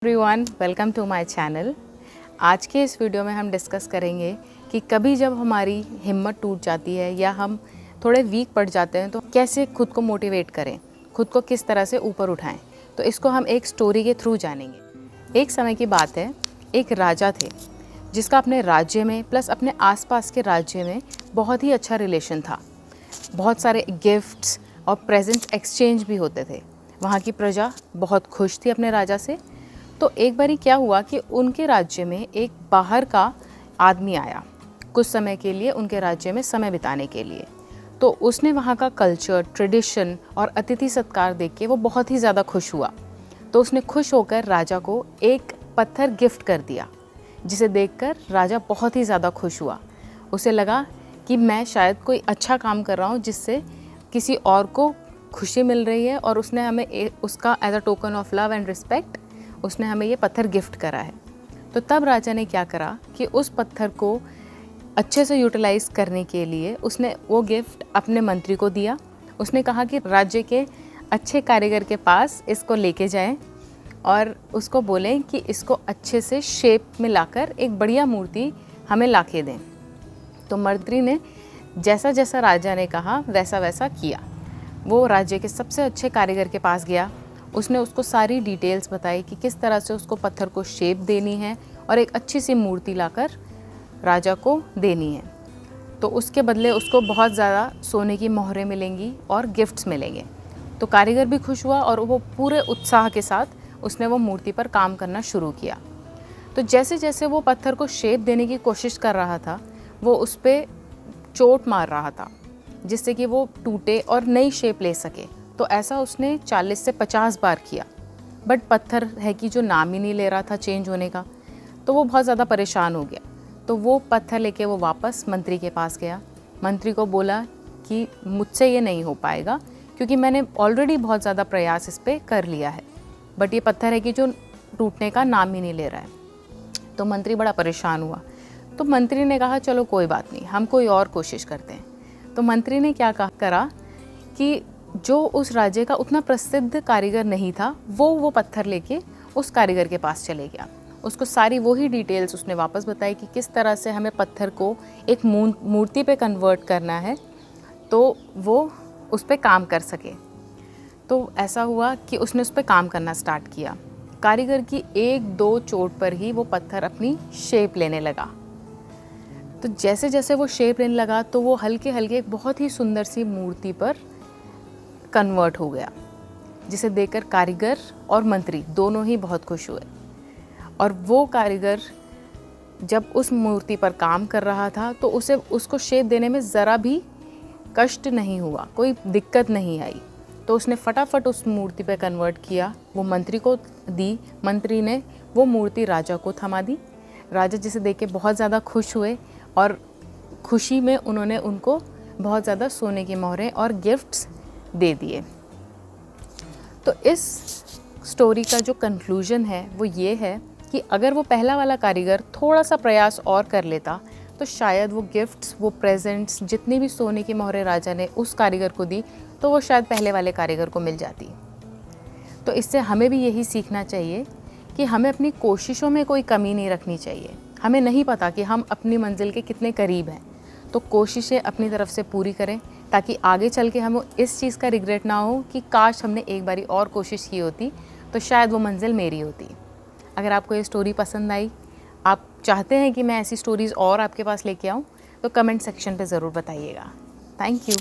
Everyone, welcome to my channel. आज के इस वीडियो में हम डिस्कस करेंगे कि कभी जब हमारी हिम्मत टूट जाती है या हम थोड़े वीक पड़ जाते हैं तो कैसे खुद को मोटिवेट करें, खुद को किस तरह से ऊपर उठाएं। तो इसको हम एक स्टोरी के थ्रू जानेंगे। एक समय की बात है, एक राजा थे जिसका अपने राज्य में प्लस अपने आसपास के राज्य में बहुत ही अच्छा रिलेशन था। बहुत सारे गिफ्ट्स और प्रेजेंट्स एक्सचेंज भी होते थे। वहाँ की प्रजा बहुत खुश थी अपने राजा से। तो एक बारी क्या हुआ कि उनके राज्य में एक बाहर का आदमी आया कुछ समय के लिए उनके राज्य में समय बिताने के लिए। तो उसने वहाँ का कल्चर, ट्रेडिशन और अतिथि सत्कार देख के वो बहुत ही ज़्यादा खुश हुआ। तो उसने खुश होकर राजा को एक पत्थर गिफ्ट कर दिया, जिसे देखकर राजा बहुत ही ज़्यादा खुश हुआ। उसे लगा कि मैं शायद कोई अच्छा काम कर रहा हूँ जिससे किसी और को खुशी मिल रही है, और उसने हमें उसका as a token of love and respect उसने हमें ये पत्थर गिफ्ट करा है। तो तब राजा ने क्या करा कि उस पत्थर को अच्छे से यूटिलाइज करने के लिए उसने वो गिफ्ट अपने मंत्री को दिया। उसने कहा कि राज्य के अच्छे कारीगर के पास इसको लेके जाएं और उसको बोलें कि इसको अच्छे से शेप में लाकर एक बढ़िया मूर्ति हमें लाके दें। तो मंत्री ने जैसा जैसा राजा ने कहा वैसा वैसा किया। वो राज्य के सबसे अच्छे कारीगर के पास गया। उसने उसको सारी डिटेल्स बताई कि किस तरह से उसको पत्थर को शेप देनी है और एक अच्छी सी मूर्ति लाकर राजा को देनी है। तो उसके बदले उसको बहुत ज़्यादा सोने की मोहरें मिलेंगी और गिफ्ट्स मिलेंगे। तो कारीगर भी खुश हुआ और वो पूरे उत्साह के साथ उसने वो मूर्ति पर काम करना शुरू किया। तो जैसे जैसे वो पत्थर को शेप देने की कोशिश कर रहा था, वो उस पर चोट मार रहा था जिससे कि वो टूटे और नई शेप ले सके। तो ऐसा उसने 40 से 50 बार किया, बट पत्थर है कि जो नाम ही नहीं ले रहा था चेंज होने का। तो वो बहुत ज़्यादा परेशान हो गया। तो वो पत्थर लेके वो वापस मंत्री के पास गया। मंत्री को बोला कि मुझसे ये नहीं हो पाएगा क्योंकि मैंने ऑलरेडी बहुत ज़्यादा प्रयास इस पर कर लिया है, बट ये पत्थर है कि जो टूटने का नाम ही नहीं ले रहा है। तो मंत्री बड़ा परेशान हुआ। तो मंत्री ने कहा चलो कोई बात नहीं, हम कोई और कोशिश करते हैं। तो मंत्री ने क्या करा कि जो उस राज्य का उतना प्रसिद्ध कारीगर नहीं था वो पत्थर लेके उस कारीगर के पास चले गया। उसको सारी वही डिटेल्स उसने वापस बताई कि किस तरह से हमें पत्थर को एक मूर्ति पे कन्वर्ट करना है तो वो उस पे काम कर सके। तो ऐसा हुआ कि उसने उस पे काम करना स्टार्ट किया। कारीगर की एक दो चोट पर ही वो पत्थर अपनी शेप लेने लगा। तो जैसे जैसे वो शेप लेने लगा तो वो हल्के हल्के एक बहुत ही सुंदर सी मूर्ति पर कन्वर्ट हो गया, जिसे देखकर कारीगर और मंत्री दोनों ही बहुत खुश हुए। और वो कारीगर जब उस मूर्ति पर काम कर रहा था तो उसको शेप देने में ज़रा भी कष्ट नहीं हुआ, कोई दिक्कत नहीं आई। तो उसने फटाफट उस मूर्ति पर कन्वर्ट किया, वो मंत्री को दी। मंत्री ने वो मूर्ति राजा को थमा दी। राजा जिसे देख के बहुत ज़्यादा खुश हुए और खुशी में उन्होंने उनको बहुत ज़्यादा सोने की मोहरें और गिफ्ट्स दे दिए। तो इस स्टोरी का जो कंक्लूजन है वो ये है कि अगर वो पहला वाला कारीगर थोड़ा सा प्रयास और कर लेता तो शायद वो गिफ्ट्स, वो प्रेजेंट्स, जितनी भी सोने की मोहरें राजा ने उस कारीगर को दी तो वो शायद पहले वाले कारीगर को मिल जाती। तो इससे हमें भी यही सीखना चाहिए कि हमें अपनी कोशिशों में कोई कमी नहीं रखनी चाहिए। हमें नहीं पता कि हम अपनी मंजिल के कितने करीब हैं, तो कोशिशें अपनी तरफ से पूरी करें ताकि आगे चल के हमें इस चीज़ का रिग्रेट ना हो कि काश हमने एक बारी और कोशिश की होती तो शायद वो मंजिल मेरी होती। अगर आपको ये स्टोरी पसंद आई, आप चाहते हैं कि मैं ऐसी स्टोरीज़ और आपके पास लेके आऊँ, तो कमेंट सेक्शन पे ज़रूर बताइएगा। Thank you.